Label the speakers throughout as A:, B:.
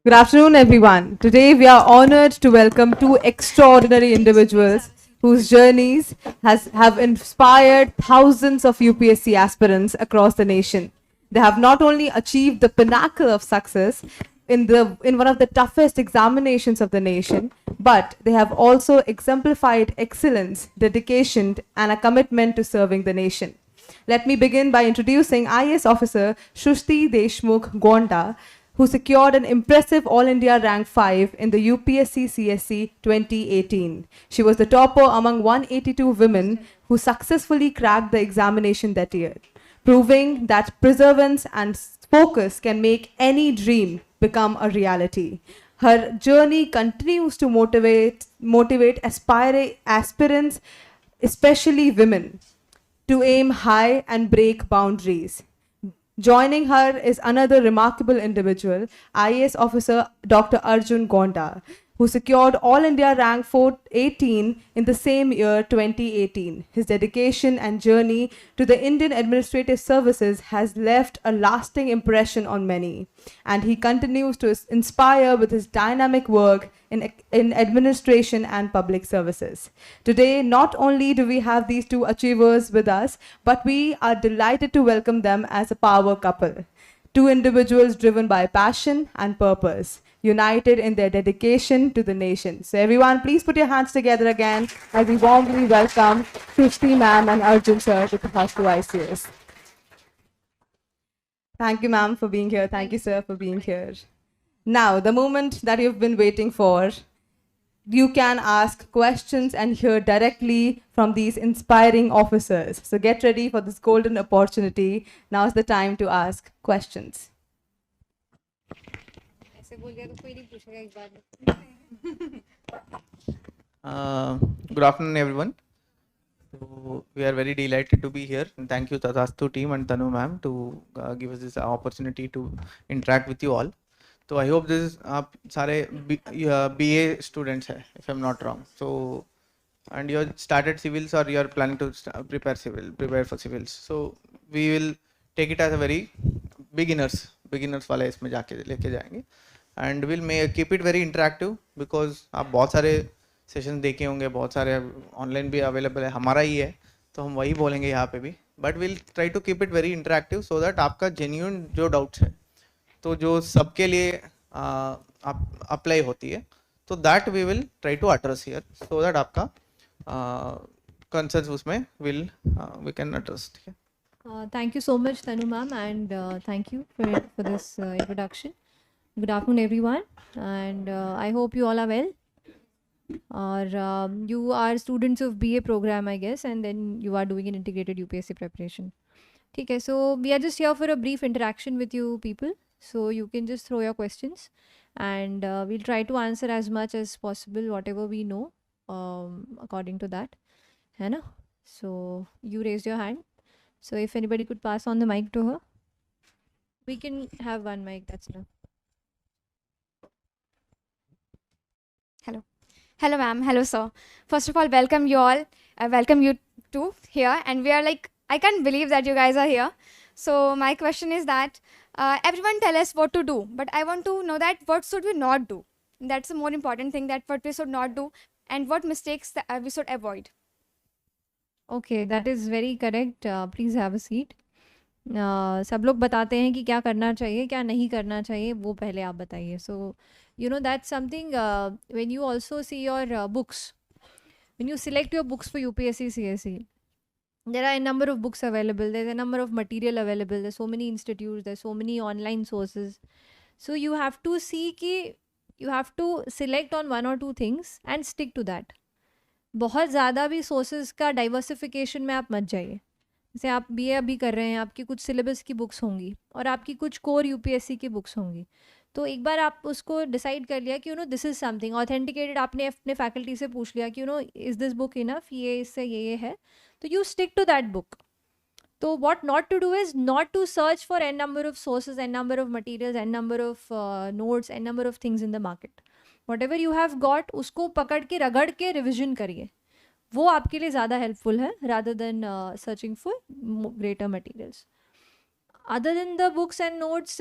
A: Good afternoon, everyone. Today, we are honored to welcome two extraordinary individuals whose journeys have inspired thousands of UPSC aspirants across the nation. They have not only achieved the pinnacle of success in one of the toughest examinations of the nation, but they have also exemplified excellence, dedication, and a commitment to serving the nation. Let me begin by introducing IAS officer Shushti Deshmukh Gonda, who secured an impressive All India rank 5 in the UPSC CSC 2018. She was the topper among 182 women who successfully cracked the examination that year, proving that perseverance and focus can make any dream become a reality. Her journey continues to motivate aspiring aspirants, especially women, to aim high and break boundaries. Joining her is another remarkable individual, IAS officer Dr. Arjun Gonda, who secured All India rank 418 in the same year 2018. His dedication and journey to the Indian Administrative Services has left a lasting impression on many, and he continues to inspire with his dynamic work in administration and public services. Today, not only do we have these two achievers with us, but we are delighted to welcome them as a power couple. Two individuals driven by passion and purpose, united in their dedication to the nation. So everyone, please put your hands together again as we warmly welcome Srishti ma'am and Arjun sir to Kahastu ICS. Thank you, ma'am, for being here. Thank you, sir, for being here. Now, the moment that you've been waiting for, you can ask questions and hear directly from these inspiring officers. So get ready for this golden opportunity. Now's the time to ask questions.
B: Good afternoon, everyone. So we are very delighted to be here. And thank you, Tatastu team and Tanu ma'am, to give us this opportunity to interact with you all. So I hope this is आप सारे BA students है, if I'm not wrong. So and you started civils or you are planning to prepare for civils. So we will take it as a very beginners वाला इसमें जाके लेके जाएंगे. And we'll keep it very interactive because आप बहुत सारे session देखे होंगे, बहुत सारे ऑनलाइन भी अवेलेबल है, हमारा ही है तो हम वही बोलेंगे यहाँ पे भी, but will try to keep it very interactive so that आपका जेन्यून जो डाउट्स है तो जो सबके लिए अप्लाई होती है तो that we will try to address here so that आपका कंसर्न्स उसमें विल वी कैन एड्रेस. ठीक है.
C: Thank you so much, Tanu ma'am, and thank you for this introduction. Good afternoon, everyone, and I hope you all are well. Or you are students of BA program, I guess, and then you are doing an integrated UPSC preparation. Okay, so we are just here for a brief interaction with you people. So you can just throw your questions, and we'll try to answer as much as possible, whatever we know, according to that. है ना? So you raised your hand. So if anybody could pass on the mic to her, we can have one mic. That's enough.
D: Hello, ma'am. Hello, sir. First of all, welcome you all. I welcome you too here. And we are like, I can't believe that you guys are here. So my question is that everyone tell us what to do, but I want to know that what should we not do? That's the more important thing, that what we should not do and what mistakes that we should avoid.
C: Okay, that is very correct. Please have a seat. सब लोग बताते हैं कि क्या करना चाहिए क्या नहीं करना चाहिए, वो पहले आप बताइए. So you know that's something when you also see your books, when you select your books for UPSC CSE, there are a number of books available, there's a number of material available, there's so many institutes, there's so many online sources. So you have to see कि you have to select on one or two things and stick to that. बहुत ज़्यादा भी sources का diversification में आप मत जाइए. जैसे आप BA अभी कर रहे हैं, आपकी कुछ सिलेबस की बुक्स होंगी और आपकी कुछ कोर UPSC की बुक्स होंगी. तो एक बार आप उसको डिसाइड कर लिया कि दिस इज़ समथिंग ऑथेंटिकेटेड, आपने अपने फैकल्टी से पूछ लिया कि इज़ दिस बुक इनफ, ये इससे ये है, तो you stick to that book. तो what not to do is not to search for n number of sources, n number of materials, n number of notes, n number of things in the market. What ever you have got उसको पकड़ के रगड़ के revision करिए, वो आपके लिए ज़्यादा हेल्पफुल है rather than searching for greater materials. other than the books and notes,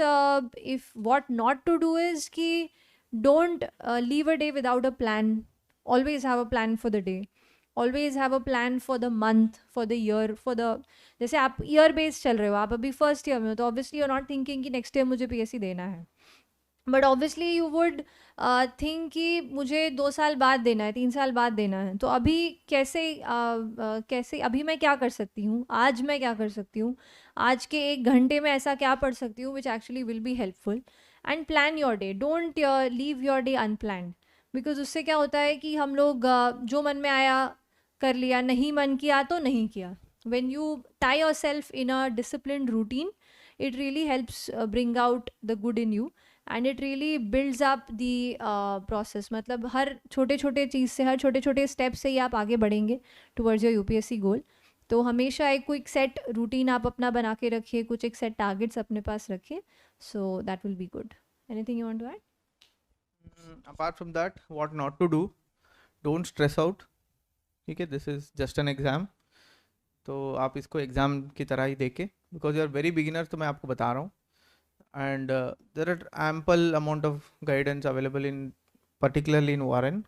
C: if what not to do is कि don't leave a day without a plan. Always have a plan for the day. Always have a plan for the month, for the year, for the जैसे आप year based चल रहे हो, आप अभी first year में हो, तो obviously you are not thinking कि नेक्स्ट ईयर मुझे पीएससी देना है, but obviously you would think कि मुझे 2 साल बाद देना है, 3 साल बाद देना है. तो अभी कैसे अभी मैं क्या कर सकती हूँ, आज मैं क्या कर सकती हूँ, आज के 1 घंटे में ऐसा क्या पढ़ सकती हूँ which actually will be helpful. And plan your day, don't leave your day unplanned, because उससे क्या होता है कि हम लोग जो मन में आया कर लिया, नहीं मन किया तो नहीं किया. when you tie yourself in a disciplined routine, it really helps bring out the good in you, and it really builds up the process. मतलब हर छोटे छोटे चीज़ से, हर छोटे छोटे स्टेप से ही आप आगे बढ़ेंगे towards your UPSC goal. तो हमेशा एक क्विक सेट रूटीन आप अपना बना के रखिए, कुछ एक सेट टारगेट्स अपने पास रखिए, so that will be good. Anything you want to add?
B: Apart from that, what not to do, don't stress out. ठीक है, this is just an exam. तो आप इसको एग्ज़ाम की तरह ही देखें, because you are very beginner, तो मैं आपको बता रहा हूँ. And there are ample amount of guidance available in particularly in वारन.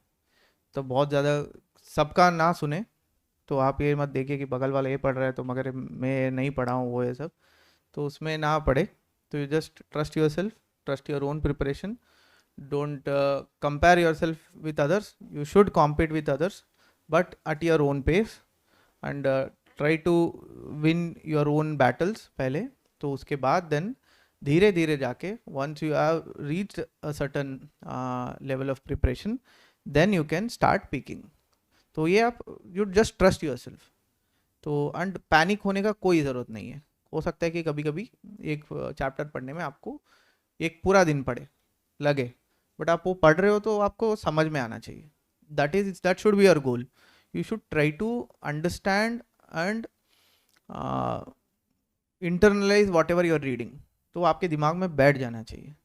B: तो बहुत ज़्यादा सबका ना सुने. तो आप ये मत देखिए कि बगल वाला ये पढ़ रहा है तो मगर मैं नहीं पढ़ा हूँ, वो ये सब तो उसमें ना पढ़े. तो you just trust your self, trust your own preparation. Don't compare your self with others. You should compete with others, but at your own pace, and try to win your own battles पहले. तो उसके बाद then धीरे धीरे जाके once you have reached a certain level of preparation, then you can start peaking. तो ये आप you just trust your self. तो एंड पैनिक होने का कोई ज़रूरत नहीं है. हो सकता है कि कभी कभी एक चैप्टर पढ़ने में आपको एक पूरा दिन पढ़े लगे, बट आप वो पढ़ रहे हो तो आपको समझ में आना चाहिए. That should be your goal. You should try to understand and internalise whatever you're reading. तो आपके दिमाग में बैठ जाना चाहिए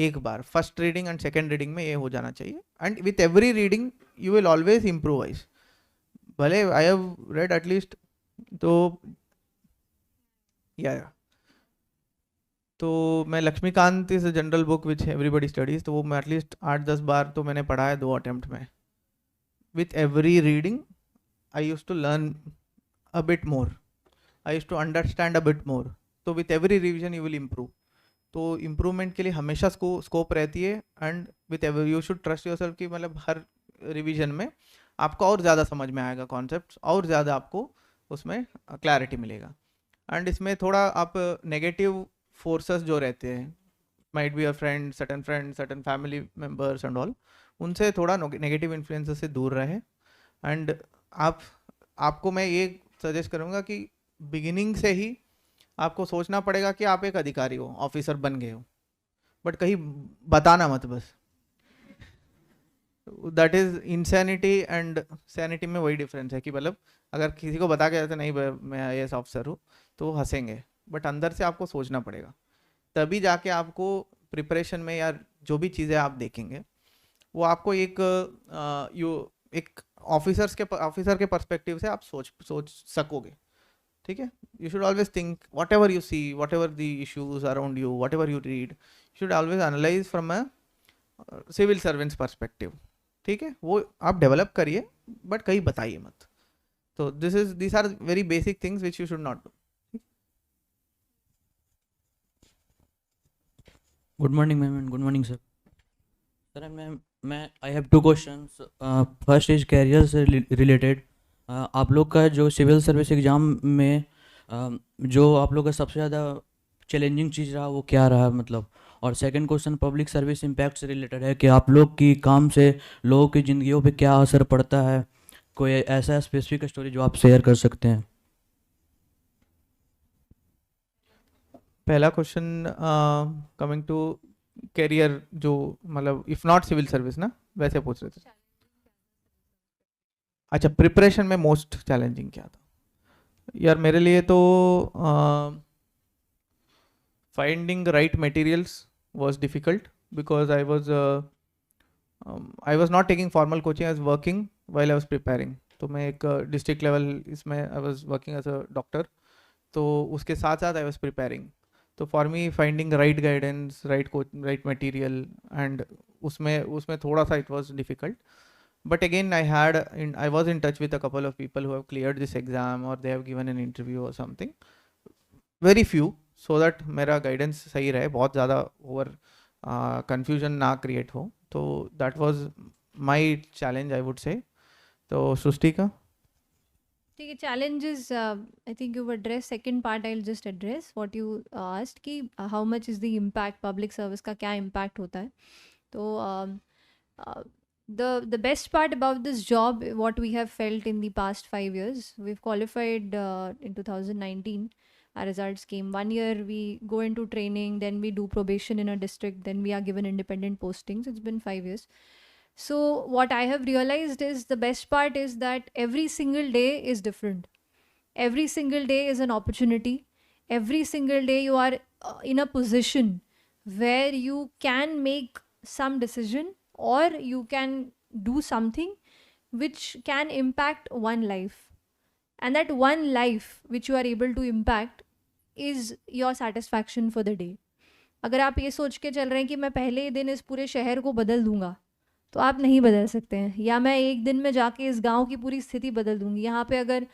B: एक बार. First reading and second reading में ये हो जाना चाहिए. And with every reading you will always improvise. भले आई हैव रेड एटलीस्ट तो तो मैं Lakshmikant is a general book which everybody studies, तो वो मैं एटलीस्ट 8-10 बार तो मैंने पढ़ा है 2 अटेम्प्ट में. With every reading I use to learn a bit more. I used to understand a bit more. तो with every revision you will improve. तो इम्प्रूवमेंट के लिए हमेशा स्कोप रहती है. And with ever you should trust your self कि मतलब हर revision में आपको और ज़्यादा समझ में आएगा कॉन्सेप्ट्स, और ज़्यादा आपको उसमें क्लैरिटी मिलेगा. एंड इसमें थोड़ा आप नेगेटिव फोर्सेस जो रहते हैं, might be a friend, certain family members and all, उनसे थोड़ा नेगेटिव इन्फ्लुएंसेस से दूर रहे. एंड आपको मैं ये सजेस्ट करूँगा कि बिगिनिंग से ही आपको सोचना पड़ेगा कि आप एक अधिकारी हो, ऑफिसर बन गए हो, बट कहीं बताना मत बस. That is insanity and sanity में वही डिफरेंस है कि मतलब अगर किसी को बता के जाते नहीं मैं IAS ऑफिसर हूँ तो हंसेंगे, बट अंदर से आपको सोचना पड़ेगा. तभी जाके आपको प्रिपरेशन में या जो भी चीज़ें आप देखेंगे वो आपको एक ऑफिसर के पर्सपेक्टिव से आप सोच सकोगे. ठीक है. You should always think what ever you see, what ever the issues around you, what ever you read, should always analyse from a civil servant's perspective. ठीक है. वो आप डेवलप करिए, बट कहीं बताइए मत. तो this are very basic things which you should not do.
E: Good morning ma'am and good morning sir. Sir मैं I have 2 questions. First is career से रिलेटेड. आप लोग का जो सिविल सर्विस एग्ज़ाम में जो आप लोग का सबसे ज़्यादा चैलेंजिंग चीज़ रहा वो क्या रहा मतलब. और second question public service impact से रिलेटेड है कि आप लोग की काम से लोगों की ज़िंदगियों पे क्या असर पड़ता है. कोई ऐसा स्पेसिफिक स्टोरी जो आप शेयर कर सकते हैं.
B: पहला क्वेश्चन कमिंग टू कैरियर, जो मतलब इफ नॉट सिविल सर्विस ना, वैसे पूछ रहे थे. अच्छा, प्रिपरेशन में मोस्ट चैलेंजिंग क्या था यार मेरे लिए? तो finding right materials was difficult because I was not taking formal coaching, I was working while I was preparing. तो मैं एक डिस्ट्रिक्ट लेवल इसमें I was working as a doctor, तो उसके साथ साथ आई वाज प्रिपेयरिंग. तो for me finding right guidance, right material and उसमें थोड़ा सा it was difficult. But again, I was in touch with a couple of people who have cleared this exam or they have given an interview or something. Very few, so that मेरा guidance सही रहे, बहुत ज़्यादा over confusion ना create हो. तो that was my challenge, I would say. तो सृष्टि का?
C: ठीक है, challenges I think you've addressed. Second part I'll just address what you asked कि how much is the impact, public service का क्या impact होता है. तो uh, the best part about this job, what we have felt in the past 5 years, we've qualified in 2019. Our results came 1 year, we go into training, then we do probation in a district, then we are given independent postings. It's been 5 years. So what I have realized is the best part is that every single day is different. Every single day is an opportunity. Every single day you are in a position where you can make some decision or you can do something which can impact one life. And that one life which you are able to impact is your satisfaction for the day. अगर आप ये सोच के चल रहे हैं कि मैं पहले ही दिन इस पूरे शहर को बदल दूंगा, तो आप नहीं बदल सकते हैं. या मैं एक दिन में जाके इस गांव की पूरी स्थिति बदल दूंगी. यहाँ पे अगर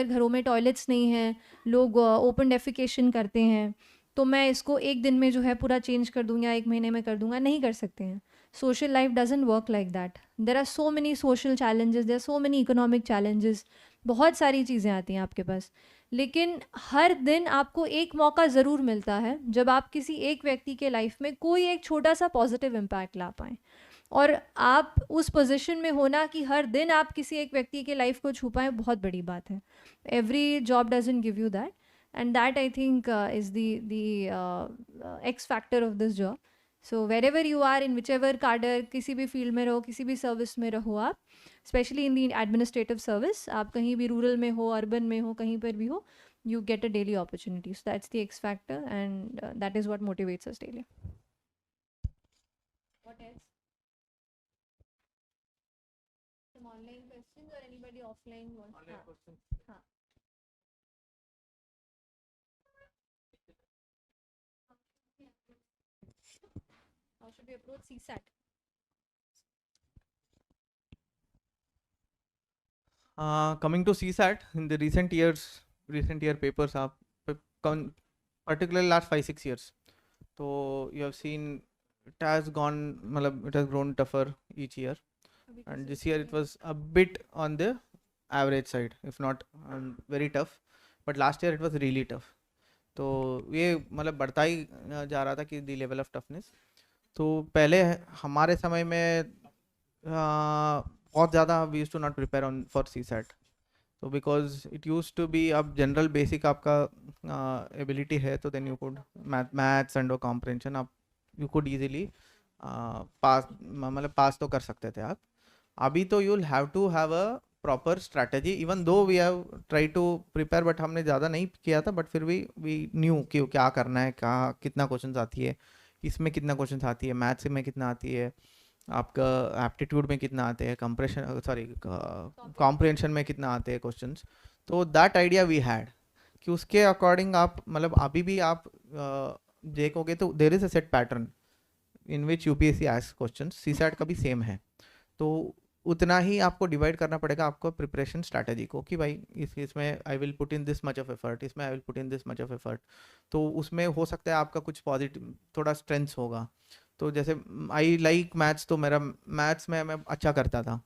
C: घरों में टॉयलेट्स नहीं हैं, लोग ओपन डेफिकेशन करते हैं, तो मैं इसको एक दिन में जो है पूरा चेंज कर दूंगा, एक महीने में कर दूंगा. नहीं कर सकते हैं. Social life doesn't work like that. There are so many social challenges, there are so many economic challenges, बहुत सारी चीज़ें आती हैं आपके पास. लेकिन हर दिन आपको एक मौका ज़रूर मिलता है जब आप किसी एक व्यक्ति के लाइफ में कोई एक छोटा सा पॉजिटिव इम्पैक्ट ला पाएँ. और आप उस पोजीशन में होना कि हर दिन आप किसी एक व्यक्ति के लाइफ को छू पाएँ, बहुत बड़ी बात है. Every job doesn't give you that. And that I think is the X factor of this job. So wherever you are, in whichever cadre, किसी भी field में रहो, किसी भी service में रहो आप, especially in the administrative service, आप कहीं भी rural में हो, urban में हो, कहीं पर भी हो, you get a daily opportunity. So that's the X factor, and that is what motivates us daily. What else? Some online questions or anybody offline? Online questions. हाँ. How should we approach CSAT?
B: Coming to CSAT, in the recent year papers are particularly last 5-6 years. So you have seen it has grown tougher each year, and this year it was a bit on the average side, if not very tough. But last year it was really tough. तो ये मतलब बढ़ता ही जा रहा था कि the level of toughness. तो पहले हमारे समय में बहुत ज़्यादा we used to not prepare on for CSAT. तो because it used to be, अब जनरल बेसिक आपका एबिलिटी है तो then you could maths and comprehension आप यू कुड ईजिली पास तो कर सकते थे आप. अभी तो you will have to have a proper strategy. Even though we have try to prepare, but हमने ज़्यादा नहीं किया था, बट फिर वी न्यू कि क्या करना है, कहाँ कितना क्वेश्चन आती है, इसमें कितना क्वेश्चन आती है, मैथ्स में कितना आती है, आपका एप्टीट्यूड में कितना आते हैं, कॉम्प्रिहेंशन में कितना आते हैं क्वेश्चंस. तो दैट आइडिया वी हैड कि उसके अकॉर्डिंग आप मतलब अभी भी आप देखोगे तो there is a set pattern in which UPSC asks questions. CSAT का भी सेम है. तो उतना ही आपको डिवाइड करना पड़ेगा आपको प्रिपरेशन स्ट्रैटेजी को कि भाई इसमें I will put in this much of effort, इसमें I will put in this much of effort. तो उसमें हो सकता है आपका कुछ पॉजिटिव थोड़ा स्ट्रेंथ्स होगा. तो जैसे आई लाइक मैथ्स, तो मेरा मैथ्स में मैं अच्छा करता था,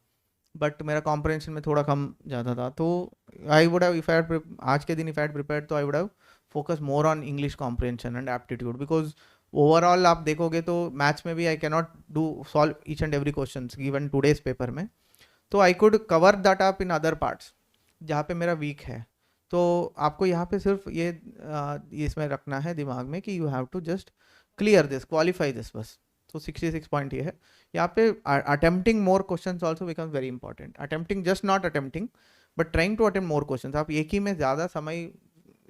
B: बट मेरा कॉम्प्रहेंशन में थोड़ा कम जाता था. तो आई वुड हैव आज के दिन इफ आई हैड प्रिपेयर्ड तो आई would have focus more on English comprehension and aptitude. Because overall आप देखोगे तो मैथ्स में भी I can not do solve each and every question given today's paper में. तो I could cover that up in other parts जहाँ पे मेरा वीक है. तो आपको यहाँ पे सिर्फ ये इसमें रखना है दिमाग में कि you have to just clear this, qualify this बस. तो 66 पॉइंट ये है. यहाँ पे attempting more questions also becomes very important. Attempting just not attempting but trying to attempt more questions. आप एक ही में ज़्यादा समय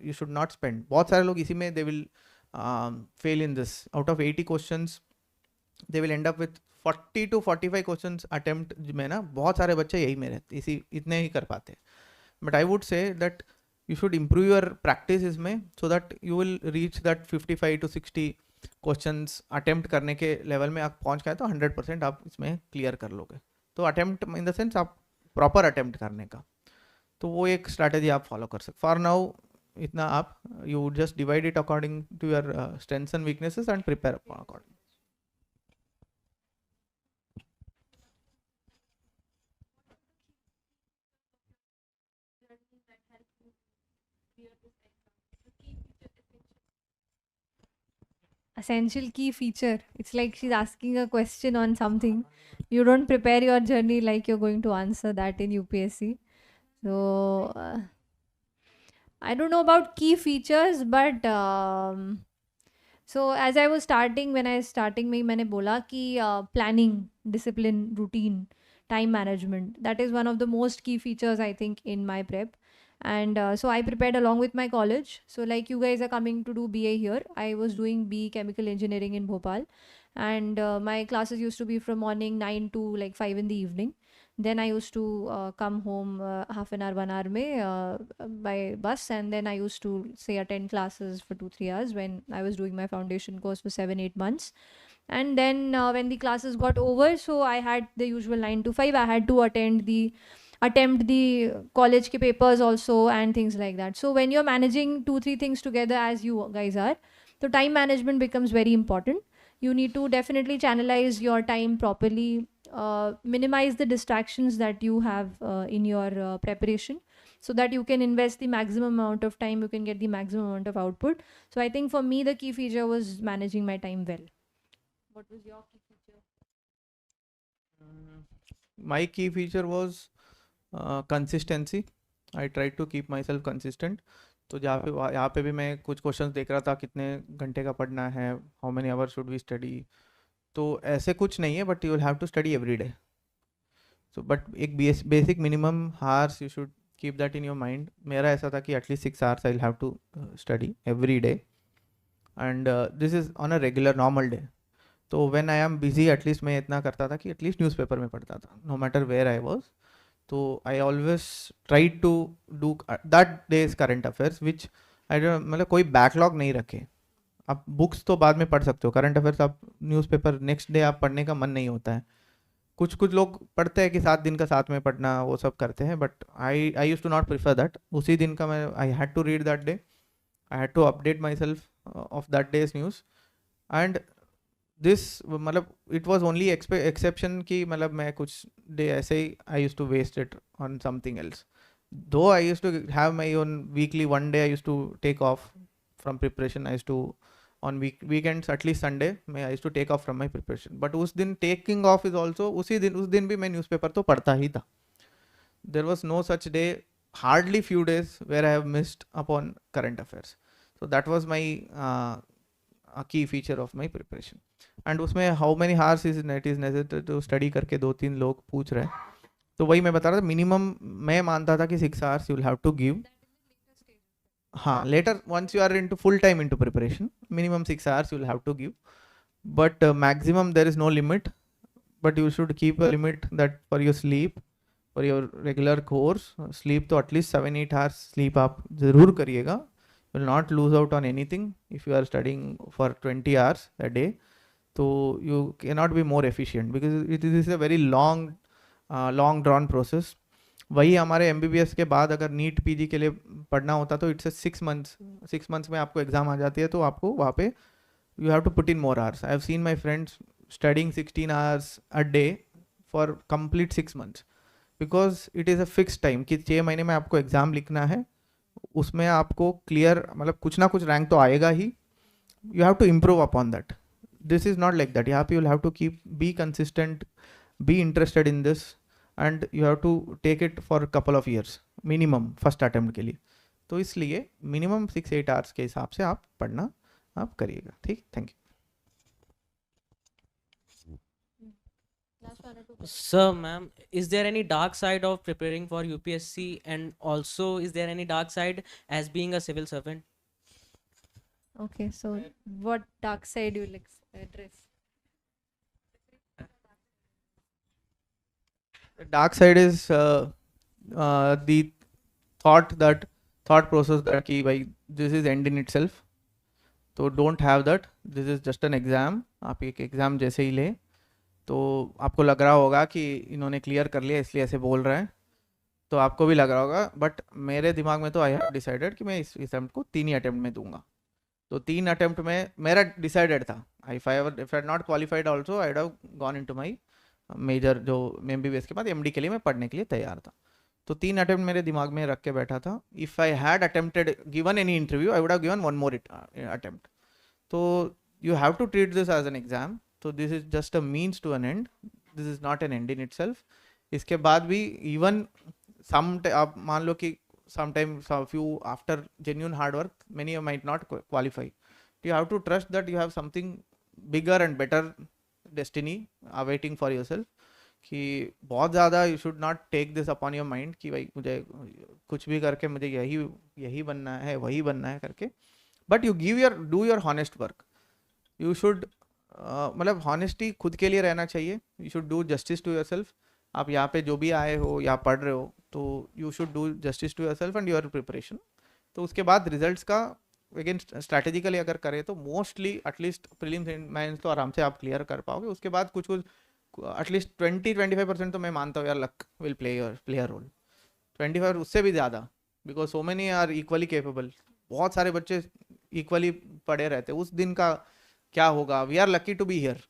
B: यू शुड नॉट स्पेंड. बहुत सारे लोग इसी में they will fail in this. Out of 80 questions they will and up with 40 to 45 questions attempt में ना. बहुत सारे बच्चे यही में रहते, इतने ही कर पाते. But I would say that you should improve your practice इसमें, so that you will reach that 55 to 60 questions attempt करने के level में आप पहुंच गए तो 100% आप इसमें clear कर लोगे. तो attempt in the sense आप proper attempt करने का, तो वो एक strategy आप follow कर सकते. For now इतना आप you just divide it according to your strengths and weaknesses and prepare accordingly.
C: Essential key feature. It's like she's asking a question on something. You don't prepare your journey like you're going to answer that in UPSC. So I don't know about key features, but so as I was starting, when I was starting में मैंने बोला कि planning, discipline, routine, time management. That is one of the most key features I think in my prep. And so I prepared along with my college. So like you guys are coming to do BA here, I was doing BE Chemical Engineering in Bhopal, and my classes used to be from morning 9 to like 5 in the evening. Then I used to come home half an hour, 1 hour by bus, and then I used to say attend classes for 2-3 hours when I was doing my foundation course for 7-8 months. And then when the classes got over, so I had the usual 9 to 5. I had to attempt the college ke papers also and things like that. So when you're managing 2-3 things together as you guys are, so time management becomes very important. You need to definitely channelize your time properly, minimize the distractions that you have in your preparation, so that you can invest the maximum amount of time, you can get the maximum amount of output. So I think for me the key feature was managing my time well. What was your key feature?
B: My key feature was consistency. I tried to keep myself consistent. तो यहाँ पे भी मैं कुछ questions देख रहा था, कितने घंटे का पढ़ना है, how many hours should we study. तो ऐसे कुछ नहीं है, but you will have to study every day. So but एक basic minimum hours you should keep that in your mind. मेरा ऐसा था कि at least 6 hours I will have to study every day, and this is on a regular normal day. तो when I am busy, at least मैं इतना करता था कि एटलीस्ट न्यूज़पेपर में पढ़ता था, no matter where I was. तो I always try to do that day's current affairs which I don't, मतलब कोई बैकलॉग नहीं रखे. आप बुक्स तो बाद में पढ़ सकते हो, करंट अफेयर्स आप न्यूज़पेपर नेक्स्ट डे आप पढ़ने का मन नहीं होता है. कुछ लोग पढ़ते हैं कि 7 दिन का साथ में पढ़ना, वो सब करते हैं, but I use to not prefer that. उसी दिन का मैं I had to read that day, I had to update myself of that day's news. And this मतलब इट वॉज ओनली एक्सेप्शन कि मतलब मैं कुछ डे ऐसे ही I use to waste it on something else. Though I use to have my own weekly, one day I use to take off from preparation. I use to on weekends, at least Sunday मैं I used to take off from my preparation. But उस दिन taking off is also उस दिन भी मैं newspaper तो पढ़ता ही था. There was no such day, hardly few days where I have missed upon current affairs. So that was my a key feature of my preparation. And उसमें how many hours is necessary to study करके 2-3 लोग पूछ रहे हैं. तो वही मैं बता रहा था, मिनिमम मैं मानता था कि 6 hours you will have to give. हाँ, later once you are into full time into preparation, minimum 6 hours you will have to give, but maximum there is no limit, but you should keep a limit that for your sleep, for your regular course sleep, तो at least 7-8 hours sleep आप ज़रूर करिएगा. You will not lose out on anything if you are studying for 20 hours a day. तो you cannot be more efficient because it is a very long drawn process. वही हमारे MBBS के बाद अगर NEET PG के लिए पढ़ना होता तो इट्स 6 months में आपको एग्ज़ाम आ जाती है, तो आपको वहाँ पे you have to put in more hours. I have seen my friends studying 16 hours a day for complete 6 months because it is a fix time कि 6 महीने में आपको एग्ज़ाम लिखना है. उसमें आपको क्लियर मतलब कुछ ना कुछ रैंक तो आएगा ही. You have to improve upon that. This is not like that. यहाँ पे you will have to keep be consistent, be interested in this, and you have to take it for couple of years minimum first attempt के लिए. तो इसलिए minimum 6-8 hours के हिसाब से आप पढ़ना आप करिएगा. ठीक, thank you.
F: So, ma'am, is there any dark side of preparing for UPSC, and also is there any dark side as being a civil servant?
C: Okay, so what dark side you will address?
B: The dark side is the thought that thought process that कि भाई this is end in itself, तो don't have that, this is just an exam. आप एक exam जैसे ही ले तो आपको लग रहा होगा कि इन्होंने क्लियर कर लिया इसलिए ऐसे बोल रहे हैं, तो आपको भी लग रहा होगा, बट मेरे दिमाग में तो आई हैव डिसाइडेड कि मैं इस अटेम्प्ट को 3 ही अटेम्प्ट में दूंगा. तो 3 अटेम्प्ट में मेरा डिसाइडेड था. If I not qualified also I have gone into my major, जो MBBS के बाद MD के लिए मैं पढ़ने के लिए तैयार था. तो 3 अटेम्प्ट मेरे दिमाग में रख के बैठा था. If I had attempted given any interview I would have given one more attempt. तो you have to treat this as an exam. तो this is just a means to an end, this is not an end in itself. इसके बाद भी even आप मान लो कि sometimes a few after genuine hard work many might not qualify. You have to trust that you have something bigger and better destiny awaiting for yourself. कि बहुत ज़्यादा you should not take this upon your mind कि भाई मुझे कुछ भी करके मुझे यही बनना है वही बनना है करके. But you do your honest work. You should मतलब honesty खुद के लिए रहना चाहिए. You should do justice to yourself. आप यहाँ पे जो भी आए हो या पढ़ रहे हो तो you should do justice to yourself and your preparation. तो उसके बाद रिजल्ट्स का अगेन स्ट्रैटेजिकली अगर करें तो mostly at least prelims and mains तो आराम से आप क्लियर कर पाओगे. उसके बाद कुछ एटलीस्ट 20-25% तो मैं मानता हूँ यार luck will play your role. 25 उससे भी ज़्यादा, because so many are equally capable. बहुत सारे बच्चे इक्वली पढ़े रहते. उस दिन का क्या होगा, we are lucky to be here.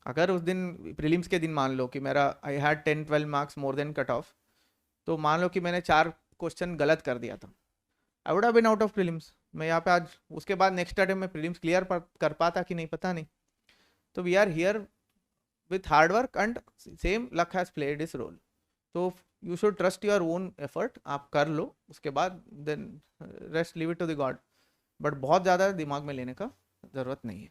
B: अगर उस दिन प्रीलिम्स के दिन मान लो कि मेरा I had 10-12 marks more than cut off, तो मान लो कि मैंने 4 क्वेश्चन गलत कर दिया था, I would have been out of prelims. मैं यहाँ पे आज उसके बाद नेक्स्ट अटेम्प्ट में प्रीलिम्स क्लियर कर पाता कि नहीं पता नहीं. तो we are here with hard work and same luck has played इस रोल. तो you should trust your own effort. आप कर लो, उसके बाद then rest leave it to the God. But बहुत ज़्यादा दिमाग में लेने का ज़रूरत नहीं है.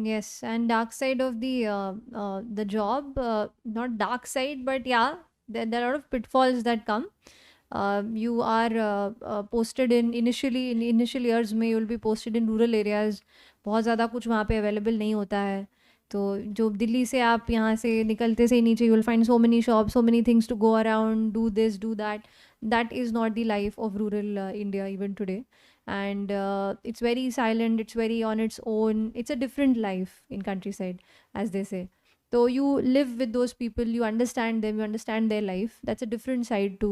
C: Yes, and dark side of the job, not dark side, but yeah, there are a lot of pitfalls that come. You are posted in initial years में you'll be posted in rural areas. बहुत ज़्यादा कुछ वहाँ पे available नहीं होता है. तो जो दिल्ली से आप यहाँ से निकलते से ही नीचे you will find so many shops, so many things to go around, do this, do that. That is not the life of rural India even today. And it's very silent, it's very on its own, it's a different life in countryside, as they say. So you live with those people, you understand them, you understand their life. That's a different side to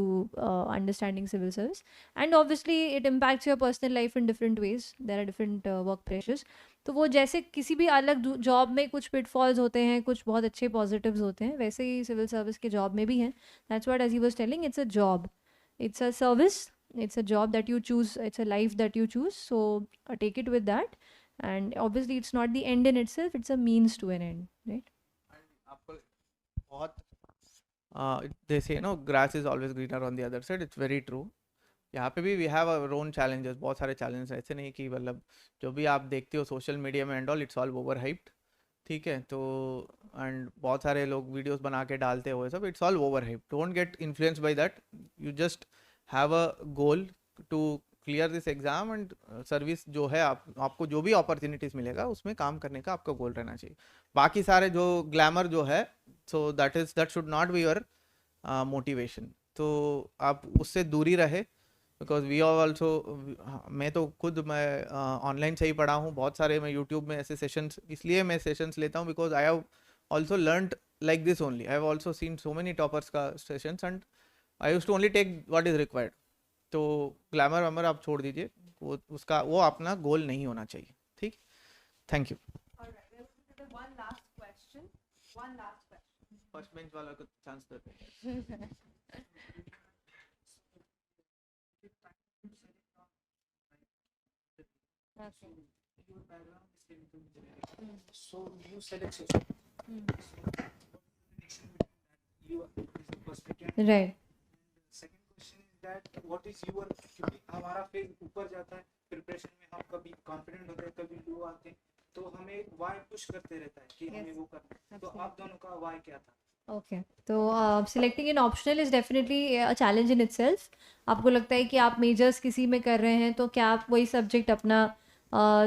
C: understanding civil service. And obviously it impacts your personal life in different ways. There are different work pressures. तो वो जैसे किसी भी अलग job में कुछ pitfalls होते हैं, कुछ बहुत अच्छे positives होते हैं, वैसे ही सिविल सर्विस के जॉब में भी हैं. That's what, as he was telling, it's a job, it's a service, it's a job that you choose, it's a life that you choose. So take it with that. And obviously it's not the end in itself, it's a means to an end, right?
B: आपको बहुत they say no grass is always greener on the other side. It's very true. यहाँ पे भी we have our own challenges. बहुत सारे challenges. ऐसे नहीं कि मतलब जो भी आप देखते हो सोशल मीडिया में and all, it's all over hyped. ठीक है, तो एंड बहुत सारे लोग वीडियोस बना के डालते हुए सब, it's all over hyped. Don't get influenced by that. You just have a goal to clear this exam and service जो है आपको जो भी अपॉर्चुनिटीज़ मिलेगा उसमें काम करने का आपका गोल रहना चाहिए. बाकी सारे जो ग्लैमर जो है, so that should not be your motivation. तो आप उससे दूरी रहे. बिकॉज वी आर ऑल्सो, मैं तो खुद मैं ऑनलाइन से ही पढ़ा हूँ. बहुत सारे मैं यूट्यूब में ऐसे सेशंस, इसलिए मैं सेशंस लेता हूँ because I have also learned like this only. I have also seen so many toppers का sessions and I use to only take what is required. तो ग्लैमर वैमर आप छोड़ दीजिए, वो अपना गोल नहीं होना चाहिए. ठीक, थैंक यू. फर्स्ट बेंच वाला को चांस देते हैं.
G: So you select
C: Right.
G: second question is that what is your, क्योंकि हमारा फेज ऊपर जाता है प्रिपरेशन में, हम कभी कॉन्फिडेंट होते हैं कभी लो आते हैं, तो हमें वाई पुश करते रहता है कि हमें वो करना है. तो आप दोनों का वाई क्या था?
C: Okay, तो selecting an optional is definitely a challenge in itself. आपको लगता है कि आप मेजर्स किसी में कर रहे हैं तो क्या आप वही सब्जेक्ट अपना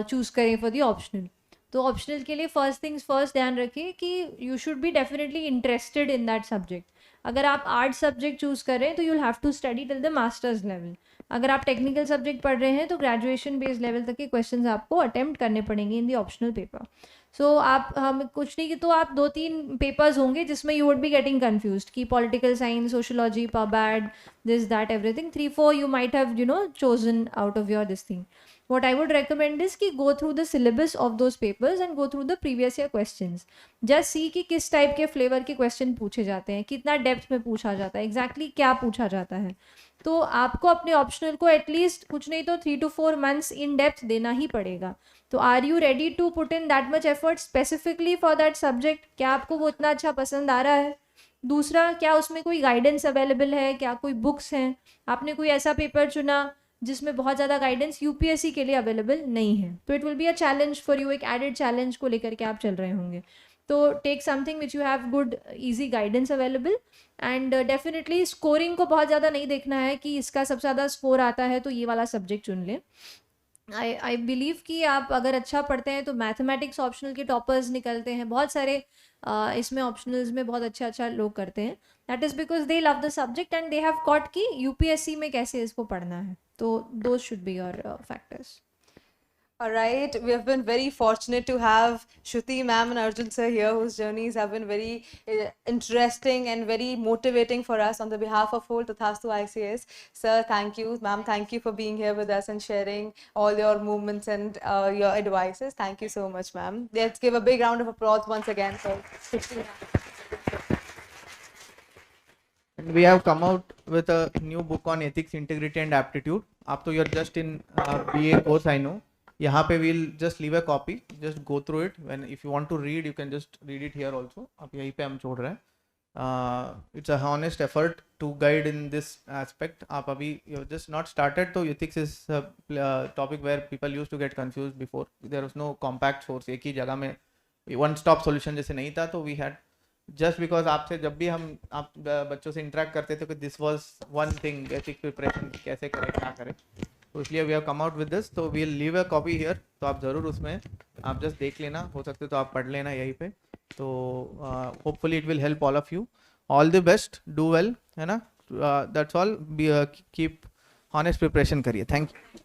C: चूज़ करें फॉर द ऑप्शनल. तो ऑप्शनल के लिए फर्स्ट थिंग्स फर्स्ट ध्यान रखिए कि you should be definitely interested in that subject. अगर आप आर्ट सब्जेक्ट चूज़ करें तो you will have to study till the masters level. अगर आप टेक्निकल सब्जेक्ट पढ़ रहे हैं तो ग्रेजुएशन बेस्ड लेवल तक के क्वेश्चंस आपको अटेम्प्ट करने पड़ेंगे इन दी ऑप्शनल पेपर. सो आप हम कुछ नहीं कि तो आप 2-3 पेपर्स होंगे जिसमें you would be getting confused कि political science, sociology, PubAd, this that everything. 3-4 you might have chosen out of your this thing. What I would recommend is कि go through the syllabus of those papers and go through the previous year questions. Just see कि किस type के flavour के question पूछे जाते हैं, कितना depth में पूछा जाता है, एग्जैक्टली क्या पूछा जाता है. तो आपको अपने ऑप्शनल को एटलीस्ट कुछ नहीं तो 3 to 4 months इन डेप्थ देना ही पड़ेगा. तो are you ready to put in that much effort specifically for that subject? क्या आपको वो इतना अच्छा पसंद आ रहा है? दूसरा, क्या उसमें कोई गाइडेंस अवेलेबल है? क्या कोई बुक्स हैं? आपने कोई ऐसा पेपर चुना जिसमें बहुत ज़्यादा गाइडेंस यूपीएससी के लिए अवेलेबल नहीं है, तो it will be a challenge for you. एक एडेड चैलेंज को लेकर के आप चल रहे होंगे. तो take something which you have good easy guidance available. And definitely scoring को बहुत ज़्यादा नहीं देखना है कि इसका सबसे ज़्यादा स्कोर आता है तो ये वाला सब्जेक्ट चुन लें. आई बिलीव कि आप अगर अच्छा पढ़ते हैं तो मैथमेटिक्स ऑप्शनल के टॉपर्स निकलते हैं बहुत सारे. इसमें ऑप्शनल्स में बहुत अच्छा लोग करते हैं. That is because they love the subject and they have caught कि यूपीएससी में कैसे इसको पढ़ना है. तो those should be your factors.
A: All right, we have been very fortunate to have Shruti ma'am and Arjun sir here, whose journeys have been very interesting and very motivating for us. On the behalf of whole Tathastu ICS, sir, thank you. Ma'am, thank you for being here with us and sharing all your movements and your advices. Thank you so much, ma'am. Let's give a big round of applause once again for Shruti ma'am.
B: And we have come out with a new book on ethics, integrity and aptitude. आप तो you're just in BA course, I know. यहाँ पे we'll just leave a copy, just go through it. When if you want to read, you can just read it here also. अब यहीं पे हम छोड़ रहे हैं. It's a honest effort to guide in this aspect. आप अभी you just not started, तो ethics is a topic where people used to get confused before. There was no compact source, एक ही जगह में one stop solution जैसे नहीं था. तो we had just because आपसे जब भी हम आप बच्चों से interact करते थे कि this was one thing, ethics preparation कैसे करें क्या करें, तो इसलिए we have come out with this. तो we will leave a copy here, तो आप ज़रूर उसमें आप जस्ट देख लेना, हो सकते तो आप पढ़ लेना यहीं पे. तो hopefully it will help all of you. All the best, do well, है ना. That's all. Be keep honest preparation करिए. Thank you.